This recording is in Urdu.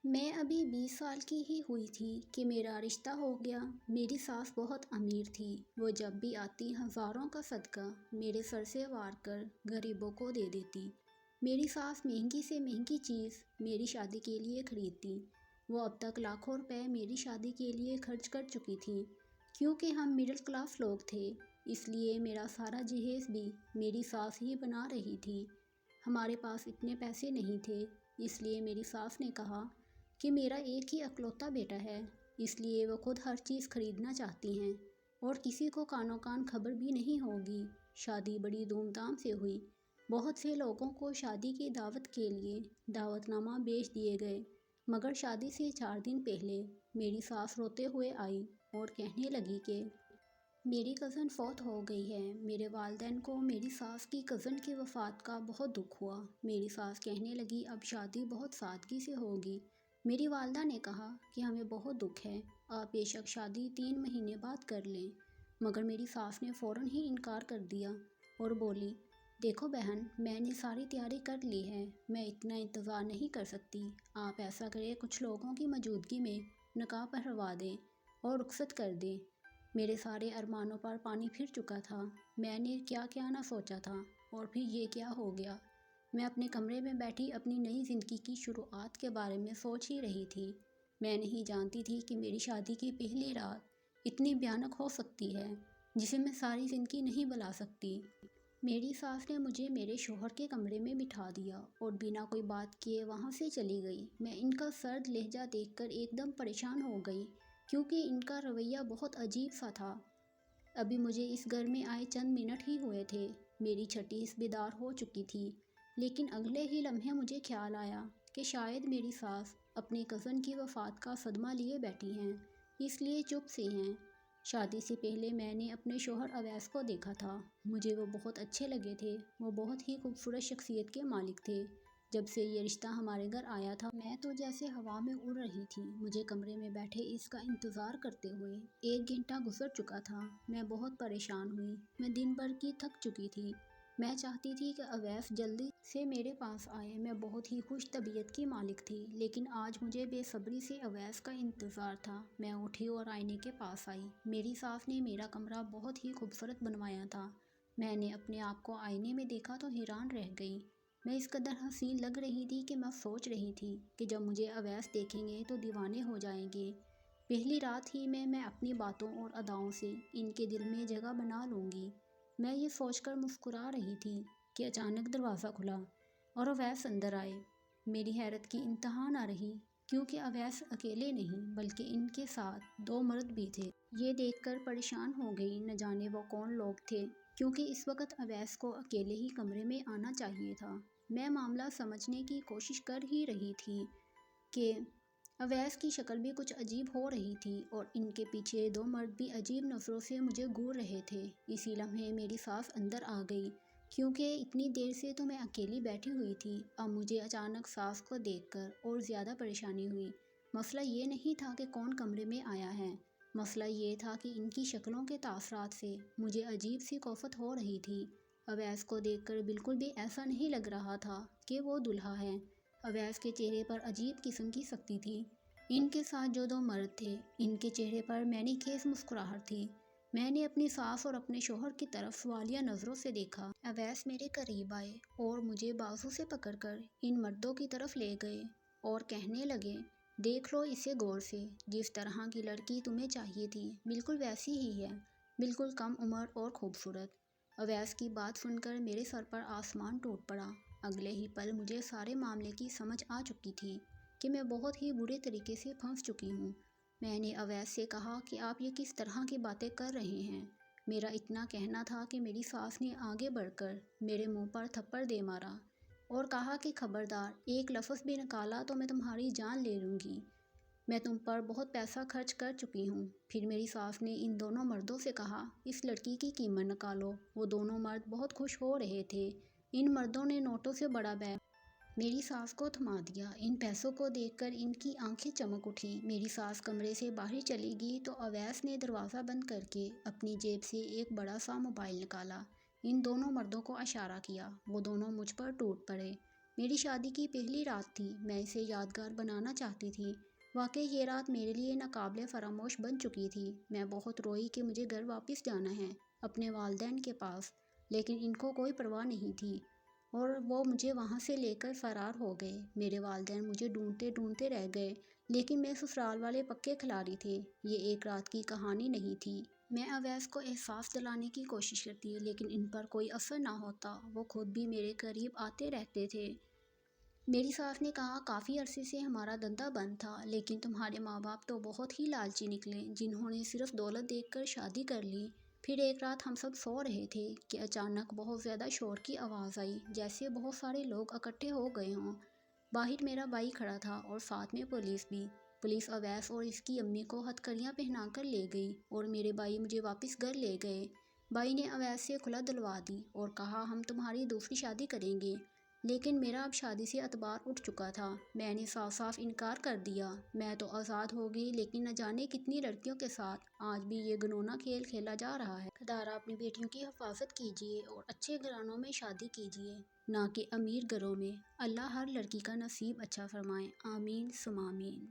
میں ابھی 20 سال کی ہی ہوئی تھی کہ میرا رشتہ ہو گیا۔ میری ساس بہت امیر تھی۔ وہ جب بھی آتی ہزاروں کا صدقہ میرے سر سے وار کر غریبوں کو دے دیتی۔ میری ساس مہنگی سے مہنگی چیز میری شادی کے لیے خریدتی۔ وہ اب تک لاکھوں روپے میری شادی کے لیے خرچ کر چکی تھی۔ کیونکہ ہم مڈل کلاس لوگ تھے اس لیے میرا سارا جہیز بھی میری ساس ہی بنا رہی تھی۔ ہمارے پاس اتنے پیسے نہیں تھے، اس لیے میری ساس نے کہا کہ میرا ایک ہی اکلوتا بیٹا ہے، اس لیے وہ خود ہر چیز خریدنا چاہتی ہیں اور کسی کو کانوں کان خبر بھی نہیں ہوگی۔ شادی بڑی دھوم دھام سے ہوئی۔ بہت سے لوگوں کو شادی کی دعوت کے لیے دعوت نامہ بھیج دیے گئے، مگر شادی سے 4 دن پہلے میری ساس روتے ہوئے آئی اور کہنے لگی کہ میری کزن فوت ہو گئی ہے۔ میرے والدین کو میری ساس کی کزن کی وفات کا بہت دکھ ہوا۔ میری ساس کہنے لگی اب شادی بہت سادگی سے ہوگی۔ میری والدہ نے کہا کہ ہمیں بہت دکھ ہے، آپ بے شک شادی 3 مہینے بعد کر لیں، مگر میری ساس نے فوراً ہی انکار کر دیا اور بولی دیکھو بہن، میں نے ساری تیاری کر لی ہے، میں اتنا انتظار نہیں کر سکتی۔ آپ ایسا کریں کچھ لوگوں کی موجودگی میں نکاح پڑھوا دیں اور رخصت کر دیں۔ میرے سارے ارمانوں پر پانی پھر چکا تھا۔ میں نے کیا کیا نہ سوچا تھا اور پھر یہ کیا ہو گیا۔ میں اپنے کمرے میں بیٹھی اپنی نئی زندگی کی شروعات کے بارے میں سوچ ہی رہی تھی۔ میں نہیں جانتی تھی کہ میری شادی کی پہلی رات اتنی بھیانک ہو سکتی ہے جسے میں ساری زندگی نہیں بھلا سکتی۔ میری ساس نے مجھے میرے شوہر کے کمرے میں بٹھا دیا اور بنا کوئی بات کیے وہاں سے چلی گئی۔ میں ان کا سرد لہجہ دیکھ کر ایک دم پریشان ہو گئی کیونکہ ان کا رویہ بہت عجیب سا تھا۔ ابھی مجھے اس گھر میں آئے چند منٹ ہی ہوئے تھے، میری چھٹی اس بیدار ہو چکی تھی، لیکن اگلے ہی لمحے مجھے خیال آیا کہ شاید میری ساس اپنی کزن کی وفات کا صدمہ لیے بیٹھی ہیں، اس لیے چپ سی ہیں۔ شادی سے پہلے میں نے اپنے شوہر اویس کو دیکھا تھا، مجھے وہ بہت اچھے لگے تھے۔ وہ بہت ہی خوبصورت شخصیت کے مالک تھے۔ جب سے یہ رشتہ ہمارے گھر آیا تھا میں تو جیسے ہوا میں اڑ رہی تھی، مجھے کمرے میں بیٹھے اس کا انتظار کرتے ہوئے 1 گھنٹہ گزر چکا تھا۔ میں بہت پریشان ہوئی، میں دن بھر کی تھک چکی تھی۔ میں چاہتی تھی کہ اویس جلدی سے میرے پاس آئے۔ میں بہت ہی خوش طبیعت کی مالک تھی، لیکن آج مجھے بے صبری سے اویس کا انتظار تھا۔ میں اٹھی اور آئینے کے پاس آئی۔ میری ساس نے میرا کمرہ بہت ہی خوبصورت بنوایا تھا۔ میں نے اپنے آپ کو آئینے میں دیکھا تو حیران رہ گئی۔ میں اس قدر حسین لگ رہی تھی کہ میں سوچ رہی تھی کہ جب مجھے اویس دیکھیں گے تو دیوانے ہو جائیں گے۔ پہلی رات ہی میں اپنی باتوں اور اداؤں سے ان کے دل میں جگہ بنا لوں گی۔ میں یہ سوچ کر مسکرا رہی تھی کہ اچانک دروازہ کھلا اور اویس اندر آئے۔ میری حیرت کی انتہا نہ رہی کیونکہ اویس اکیلے نہیں بلکہ ان کے ساتھ 2 مرد بھی تھے۔ یہ دیکھ کر پریشان ہو گئی، نہ جانے وہ کون لوگ تھے، کیونکہ اس وقت اویس کو اکیلے ہی کمرے میں آنا چاہیے تھا۔ میں معاملہ سمجھنے کی کوشش کر ہی رہی تھی کہ اویس کی شکل بھی کچھ عجیب ہو رہی تھی اور ان کے پیچھے 2 مرد بھی عجیب نظروں سے مجھے گھور رہے تھے۔ اسی لمحے میری ساس اندر آ گئی کیونکہ اتنی دیر سے تو میں اکیلی بیٹھی ہوئی تھی۔ اب مجھے اچانک ساس کو دیکھ کر اور زیادہ پریشانی ہوئی۔ مسئلہ یہ نہیں تھا کہ کون کمرے میں آیا ہے، مسئلہ یہ تھا کہ ان کی شکلوں کے تاثرات سے مجھے عجیب سی خوفت ہو رہی تھی۔ اویس کو دیکھ کر بالکل بھی ایسا نہیں لگ رہا تھا کہ وہ دلہا ہے۔ اویس کے چہرے پر عجیب قسم کی سختی تھی۔ ان کے ساتھ جو 2 مرد تھے ان کے چہرے پر معنی خیز مسکراہٹ تھی۔ میں نے اپنی ساس اور اپنے شوہر کی طرف سوالیہ نظروں سے دیکھا۔ اویس میرے قریب آئے اور مجھے بازو سے پکڑ کر ان مردوں کی طرف لے گئے اور کہنے لگے دیکھ لو اسے غور سے، جس طرح کی لڑکی تمہیں چاہیے تھی بالکل ویسی ہی ہے، بالکل کم عمر اور خوبصورت۔ اویس کی بات سن کر میرے سر پر آسمان ٹوٹ پڑا۔ اگلے ہی پل مجھے سارے معاملے کی سمجھ آ چکی تھی کہ میں بہت ہی برے طریقے سے پھنس چکی ہوں۔ میں نے اویس سے کہا کہ آپ یہ کس طرح کی باتیں کر رہے ہیں؟ میرا اتنا کہنا تھا کہ میری ساس نے آگے بڑھ کر میرے منہ پر تھپڑ دے مارا اور کہا کہ خبردار، ایک لفظ بھی نکالا تو میں تمہاری جان لے لوں گی، میں تم پر بہت پیسہ خرچ کر چکی ہوں۔ پھر میری ساس نے ان دونوں مردوں سے کہا اس لڑکی کی قیمت نکالو۔ وہ دونوں مرد بہت خوش ہو رہے تھے۔ ان مردوں نے نوٹوں سے بڑا بیگ میری ساس کو تھما دیا۔ ان پیسوں کو دیکھ کر ان کی آنکھیں چمک اٹھی۔ میری ساس کمرے سے باہر چلی گئی تو اویس نے دروازہ بند کر کے اپنی جیب سے ایک بڑا سا موبائل نکالا، ان دونوں مردوں کو اشارہ کیا۔ وہ دونوں مجھ پر ٹوٹ پڑے۔ میری شادی کی پہلی رات تھی، میں اسے یادگار بنانا چاہتی تھی۔ واقعی یہ رات میرے لیے ناقابل فراموش بن چکی تھی۔ میں بہت روئی کہ مجھے گھر واپس جانا ہے، اپنے والدین کے پاس، لیکن ان کو کوئی پرواہ نہیں تھی اور وہ مجھے وہاں سے لے کر فرار ہو گئے۔ میرے والدین مجھے ڈھونڈتے ڈھونڈتے رہ گئے، لیکن میں سسرال والے پکے کھلاڑی تھے۔ یہ ایک رات کی کہانی نہیں تھی۔ میں اویس کو احساس دلانے کی کوشش کرتی لیکن ان پر کوئی اثر نہ ہوتا۔ وہ خود بھی میرے قریب آتے رہتے تھے۔ میری ساس نے کہا، کافی عرصے سے ہمارا دھندا بند تھا، لیکن تمہارے ماں باپ تو بہت ہی لالچی نکلے، جنہوں نے صرف دولت دیکھ کر شادی کر لی۔ پھر ایک رات ہم سب سو رہے تھے کہ اچانک بہت زیادہ شور کی آواز آئی، جیسے بہت سارے لوگ اکٹھے ہو گئے ہوں۔ باہر میرا بھائی کھڑا تھا اور ساتھ میں پولیس بھی۔ پولیس اویس اور اس کی امی کو ہتھکڑیاں پہنا کر لے گئی اور میرے بھائی مجھے واپس گھر لے گئے۔ بھائی نے اویس سے کھلا دلوا دی اور کہا، ہم تمہاری دوسری شادی کریں گے۔ لیکن میرا اب شادی سے اعتبار اٹھ چکا تھا۔ میں نے صاف صاف انکار کر دیا۔ میں تو آزاد ہو گئی، لیکن نہ جانے کتنی لڑکیوں کے ساتھ آج بھی یہ گھنونا کھیل کھیلا جا رہا ہے۔ خدا اپنی بیٹیوں کی حفاظت کیجیے اور اچھے گھرانوں میں شادی کیجیے، نہ کہ امیر گھروں میں۔ اللہ ہر لڑکی کا نصیب اچھا فرمائے، آمین ثم آمین۔